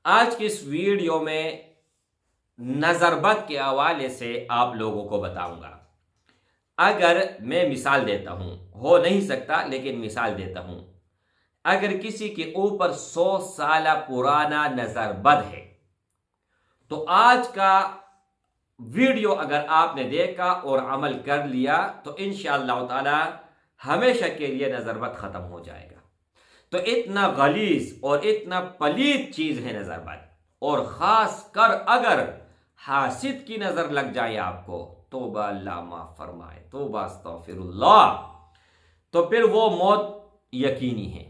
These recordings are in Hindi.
आज की इस वीडियो में नज़रबद के हवाले से आप लोगों को बताऊंगा। अगर मैं मिसाल देता हूं, हो नहीं सकता लेकिन मिसाल देता हूं, अगर किसी के ऊपर 100 साल पुराना नज़रबद है तो आज का वीडियो अगर आपने देखा और अमल कर लिया तो इंशाअल्लाह ताला हमेशा के लिए नज़रबद ख़त्म हो जाएगा। तो इतना गलीज और इतना पलीद चीज़ है नज़रबद, और ख़ास कर अगर हासिद की नज़र लग जाए आपको, तौबा अल्लाह माफ़ फरमाए, तौबा अस्तग़फिरुल्लाह, तो फिर वो मौत यकीनी है।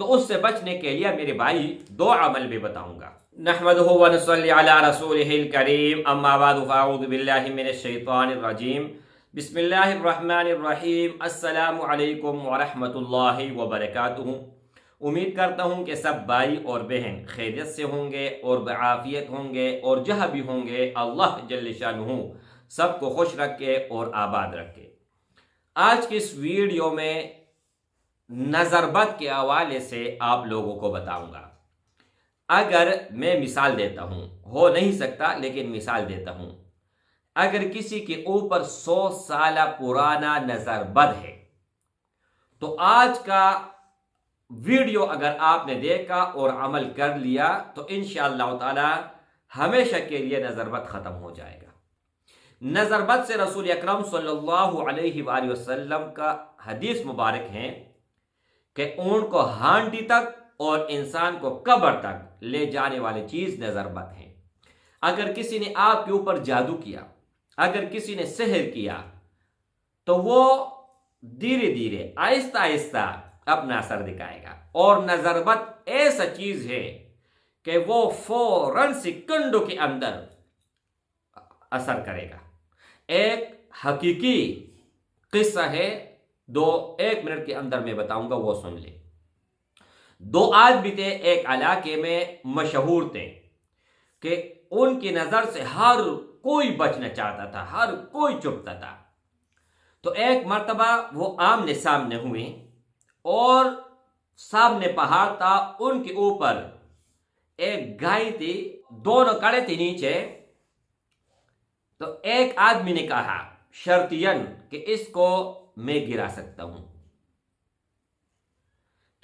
तो उससे बचने के लिए मेरे भाई दो अमल भी बताऊंगा। नहमदुहु व नसल्ली अला रसूलिहिल करीम, अम्मा बअदु फ़अऊज़ु बिल्लाहि मिनश शैतानिर रजीम, बिस्मिल्लाहिर रहमानिर रहीम, अस्सलामु अलैकुम व रहमतुल्लाहि व बरकातुहू। उम्मीद करता हूँ कि सब भाई और बहन खैरियत से होंगे और बआफियत होंगे, और जहाँ भी होंगे अल्लाह जल्ल शानुहु सबको खुश रखे और आबाद रखे। आज की इस वीडियो में नज़रबद के हवाले से आप लोगों को बताऊंगा। अगर मैं मिसाल देता हूँ, हो नहीं सकता लेकिन मिसाल देता हूँ, अगर किसी के ऊपर 100 साल पुराना नज़रबद है तो आज का वीडियो अगर आपने देखा और अमल कर लिया तो इंशाअल्लाह ताला हमेशा के लिए नज़रबद ख़त्म हो जाएगा। नज़रबद से रसूल अकरम सल्लल्लाहु अलैहि वसल्लम का हदीस मुबारक है कि ऊंट को हांडी तक और इंसान को कब्र तक ले जाने वाली चीज़ नज़रबद है। अगर किसी ने आपके ऊपर जादू किया, अगर किसी ने सहर किया, तो वो धीरे धीरे आहिस्ता आहिस्ता अपना असर दिखाएगा। और नज़रबद ऐसा चीज है कि वो फौरन सेकंडों के अंदर असर करेगा। एक हकीकी किस्सा है, 1 मिनट के अंदर मैं बताऊंगा, वो सुन ले। 2 आदमी थे, एक इलाके में मशहूर थे कि उनकी नजर से हर कोई बचना चाहता था, हर कोई चुपता था। तो एक मर्तबा वो आमने सामने हुए और सामने पहाड़ था, उनके ऊपर एक गाय थी, दोनों खड़े थे नीचे। तो एक आदमी ने कहा शर्तियन कि इसको मैं गिरा सकता हूं।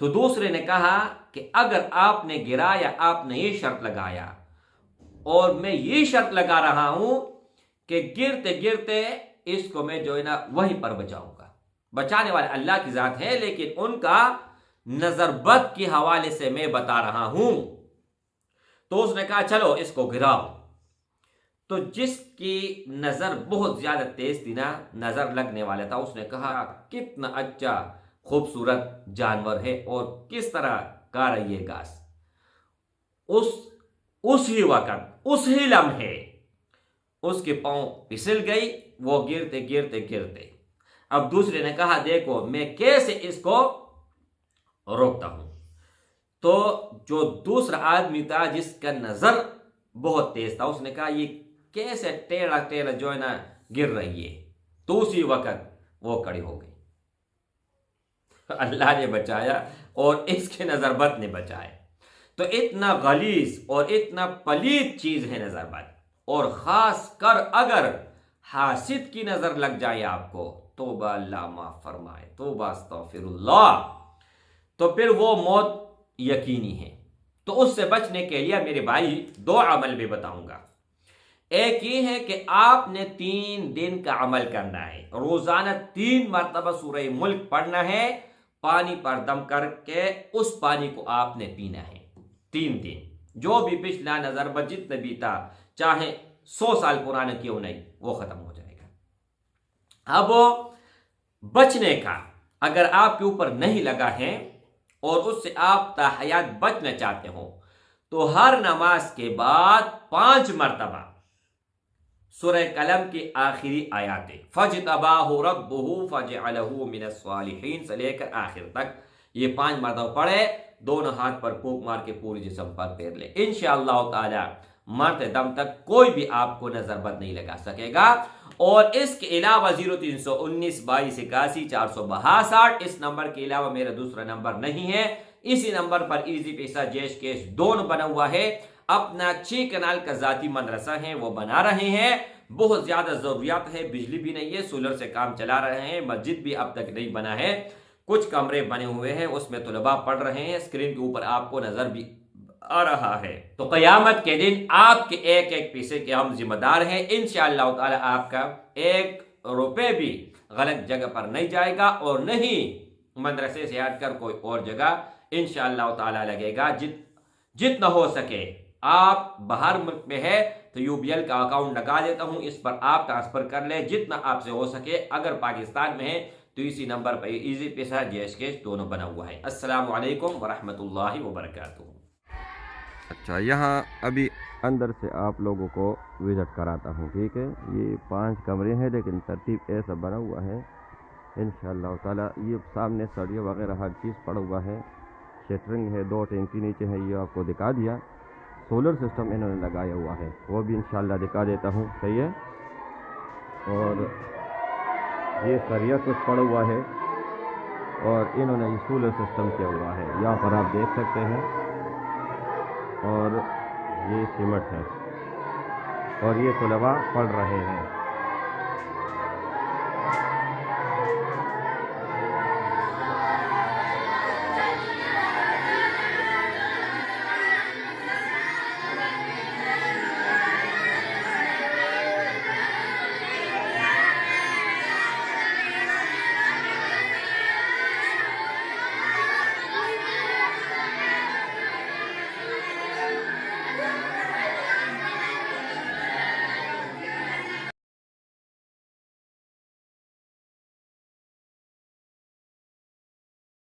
तो दूसरे ने कहा कि अगर आपने गिराया, आपने ये शर्त लगाया और मैं ये शर्त लगा रहा हूं कि गिरते गिरते इसको मैं जो है ना वहीं पर बचाऊंगा। बचाने वाले अल्लाह की जात है, लेकिन उनका नजरबद के हवाले से मैं बता रहा हूं। तो उसने कहा चलो इसको गिराओ। तो जिसकी नजर बहुत ज्यादा तेज थी ना, नजर लगने वाला था, उसने कहा कितना अच्छा खूबसूरत जानवर है और किस तरह का रही है घास। उसी वक्त, उसी लम्हे उसके पांव फिसल गई, वो गिरते गिरते गिरते। अब दूसरे ने कहा देखो मैं कैसे इसको रोकता हूं। तो जो दूसरा आदमी था जिसका नजर बहुत तेज था, उसने कहा ये कैसे टेढ़ा टेढ़ा जो है ना गिर रही है। तो उसी वक्त वो खड़ी हो गई। अल्लाह ने बचाया और इसके नजरबद ने बचाया। तो इतना गलीज और इतना पलीद चीज है नजरबद, और खास कर अगर हासिद की नजर लग जाए आपको, तौबा अल्लाह माफ फरमाए, तौबा अस्तग़फिरुल्लाह, तो फिर वो मौत यकीनी है। तो उससे बचने के लिए मेरे भाई 2 अमल भी बताऊंगा। एक ये है कि आपने 3 दिन का अमल करना है। रोजाना 3 मरतबा सूरह मुल्क पढ़ना है, पानी पर दम करके उस पानी को आपने पीना है 3 दिन। जो भी पिछला नजरबद जितने भी था, चाहे 100 साल पुराना क्यों नहीं, वो खत्म हो जाएगा। अब बचने का, अगर आपके ऊपर नहीं लगा है और उससे आप ताहयात बचना चाहते हो, तो हर नमाज के बाद 5 मरतबा सूरह कलम की आखिरी आयातें फजतबाहु रब्बुहु फजअलहु मिनस सालिहीन से लेकर आखिर तक ये 5 मरतबा पढ़े, दोनों हाथ पर फूंक मार के पूरी जिस्म पर फेर ले। इंशाअल्लाह ताला मरते दम तक कोई भी आपको नजरबद नहीं लगा सकेगा। और इसके अलावा 0319 22 81 462, इस नंबर के अलावा मेरा दूसरा नंबर नहीं है। इसी नंबर पर इजी पैसा जैश कैश दोनों बना हुआ है। अपना 6 कनाल का ज़ाती मदरसा है वो बना रहे हैं। बहुत ज़्यादा ज़रूरियात है, बिजली भी नहीं है, सोलर से काम चला रहे हैं। मस्जिद भी अब तक नहीं बना है, कुछ कमरे बने हुए हैं, उसमें तलबा पढ़ रहे हैं। स्क्रीन के ऊपर आपको नज़र भी आ रहा है। तो क़यामत के दिन आपके एक एक पैसे के हम जिम्मेदार हैं। इंशाअल्लाह ताला आपका 1 रुपये भी गलत जगह पर नहीं जाएगा और नहीं मदरसे से हटकर कोई और जगह इंशाअल्लाह ताला लगेगा। जितना हो सके, आप बाहर मुल्क में है तो यूबीएल का अकाउंट लगा देता हूं, इस पर आप ट्रांसफर कर ले जितना आपसे हो सके। अगर पाकिस्तान में है तो इसी नंबर पर इजी पैसा जैश कैश दोनों बना हुआ है। अस्सलाम वालेकुम वरहमतुल्लाहि वबरकातुहू। अच्छा, यहाँ अभी अंदर से आप लोगों को विज़िट कराता हूँ, ठीक है। ये 5 कमरे हैं, लेकिन तरतीब ऐसा बना हुआ है इंशाअल्लाह ताला। ये सामने सरिया वगैरह हर चीज़ पड़ा हुआ है, शटरिंग है, 2 टैंकी नीचे है, ये आपको दिखा दिया। सोलर सिस्टम इन्होंने लगाया हुआ है, वो भी इंशाअल्लाह दिखा देता हूँ, सही है। और ये सरिया कुछ पड़ा हुआ है और इन्होंने ये सोलर सिस्टम किया हुआ है, यहाँ पर आप देख सकते हैं। और ये सीमेंट है और ये तलबा पढ़ रहे हैं।